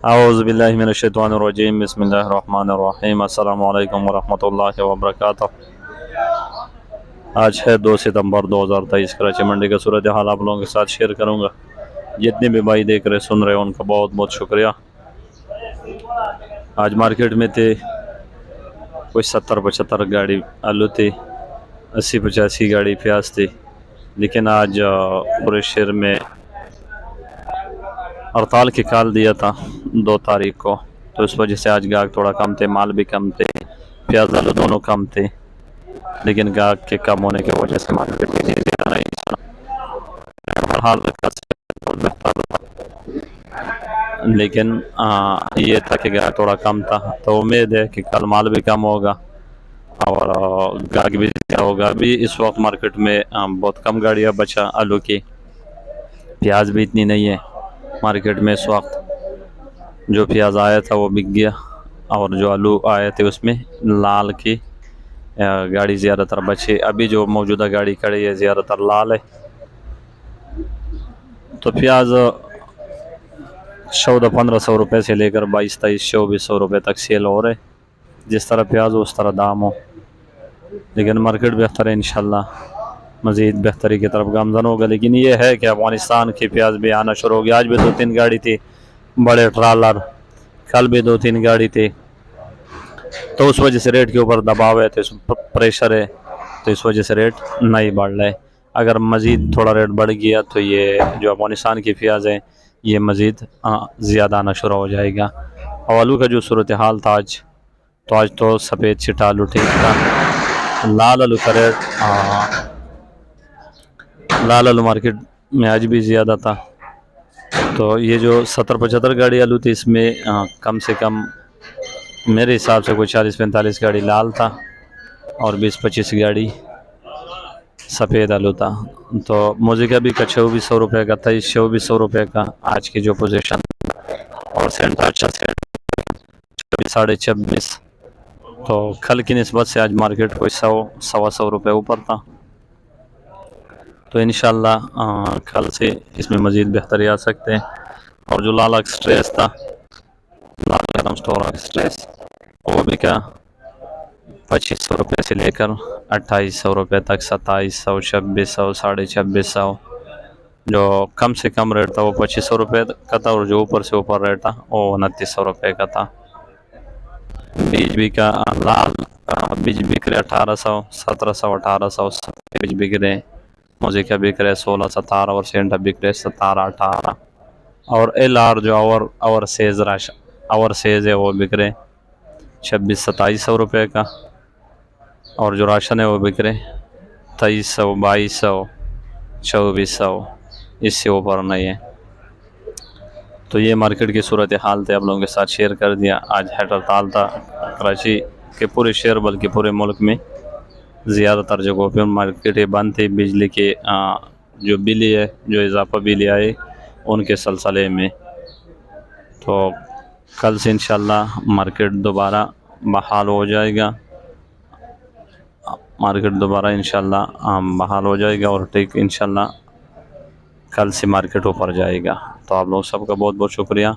اعوذ باللہ من الشیطان الرجیم، بسم اللہ الرحمن الرحیم۔ السلام علیکم ورحمۃ اللہ وبرکاتہ۔ آج ہے 2 ستمبر 2023۔ کراچی منڈی کا صورتحال آپ لوگوں کے ساتھ شیئر کروں گا۔ جتنے بھی بھائی دیکھ رہے سن رہے ان کا بہت بہت شکریہ۔ آج مارکیٹ میں تھے کوئی 70-75 گاڑی آلو تھی، 80-85 گاڑی پیاز تھی، لیکن آج پورے شہر میں ہڑتال کی کال دیا تھا 2 تاریخ کو، تو اس وجہ سے آج گاہک تھوڑا کم تھے، مال بھی کم تھے، پیاز آلو دونوں کم تھے، لیکن گاہک کے کم ہونے کی وجہ سے مارکیٹ میں زیادہ نہیں چلا۔ حال بہت بہتر تھا، لیکن یہ تھا کہ گاہک تھوڑا کم تھا، تو امید ہے کہ کل مال بھی کم ہوگا اور گاہک بھی زیادہ ہوگا۔ ابھی اس وقت مارکیٹ میں بہت کم گاڑیاں بچا آلو کی، پیاز بھی اتنی نہیں ہے مارکیٹ میں اس وقت۔ جو پیاز آیا تھا وہ بک گیا، اور جو آلو آئے تھے اس میں لال کی گاڑی زیادہ تر بچی۔ ابھی جو موجودہ گاڑی کھڑی ہے زیادہ تر لال ہے۔ تو پیاز 1400-1500 روپے سے لے کر 2200-2300-2400 روپے تک سیل ہو رہے، جس طرح پیاز ہو اس طرح دام ہو، لیکن مارکیٹ بہتر ہے انشاءاللہ، مزید بہتری کی طرف گامزن ہوگا۔ لیکن یہ ہے کہ افغانستان کی پیاز بھی آنا شروع ہوگی۔ آج بھی 2-3 گاڑی تھی، بڑے ٹرالر، کل بھی 2-3 گاڑی تھی، تو اس وجہ سے ریٹ کے اوپر دباؤ ہے، تو پریشر ہے، تو اس وجہ سے ریٹ نہیں بڑھ رہے۔ اگر مزید تھوڑا ریٹ بڑھ گیا تو یہ جو افغانستان کی پیاز ہے یہ مزید زیادہ آنا شروع ہو جائے گا۔ اور آلو کا جو صورتحال تھا آج تو سفید چٹا آلو ٹھیک تھا، لال آلو کا ریٹ لال آلو مارکیٹ میں آج بھی زیادہ تھا۔ تو یہ جو 70-75 گاڑی آلو تھی، اس میں کم سے کم میرے حساب سے کوئی 40-45 گاڑی لال تھا اور 20-25 گاڑی سفید آلو تھا۔ تو موزے کا بھی 2600 روپے کا تھا، 2600 روپے کا آج کی جو پوزیشن، اور سینٹر 26.5 تو کل کی نسبت سے آج مارکیٹ کوئی 100-125 روپے اوپر تھا۔ تو انشاءاللہ کل سے اس میں مزید بہتری آ سکتے ہیں۔ اور جو لال ایکسٹریس تھا، لال گرم سٹور ایکسٹریس، وہ بھی کیا 2500 روپے سے لے کر 2800 روپے تک، 2700، 2600، 2650۔ جو کم سے کم ریٹ تھا وہ 2500 روپے کا تھا، اور جو اوپر سے اوپر ریٹ تھا وہ 2900 روپے کا تھا۔ بیج بھی کا لال بیج بک رہے 1800، 1700، 1800 بیج بک رہے، موزے کا بک رہے 16-17، اور سینٹا بک رہے 17-18، اور ایل آر جو اور سیز ہے وہ بک رہے 2600-2700 روپے کا، اور جو راشن ہے وہ بک رہے 2300، 2200، 2400، اس سے اوپر نہیں ہے۔ تو یہ مارکیٹ کی صورتحال تھے، آپ لوگوں کے ساتھ شیئر کر دیا۔ آج ہڑتال تھا کراچی کے پورے شہر بلکہ پورے ملک میں، زیادہ تر جگہوں پہ مارکیٹیں بند تھی۔ بجلی کے جو بل ہے، جو اضافہ بل آئے ان کے سلسلے میں، تو کل سے انشاءاللہ مارکیٹ دوبارہ بحال ہو جائے گا، مارکیٹ دوبارہ انشاءاللہ بحال ہو جائے گا، اور ٹھیک انشاءاللہ کل سے مارکیٹ اوپر جائے گا۔ تو آپ لوگ سب کا بہت بہت شکریہ۔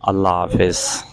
اللہ حافظ۔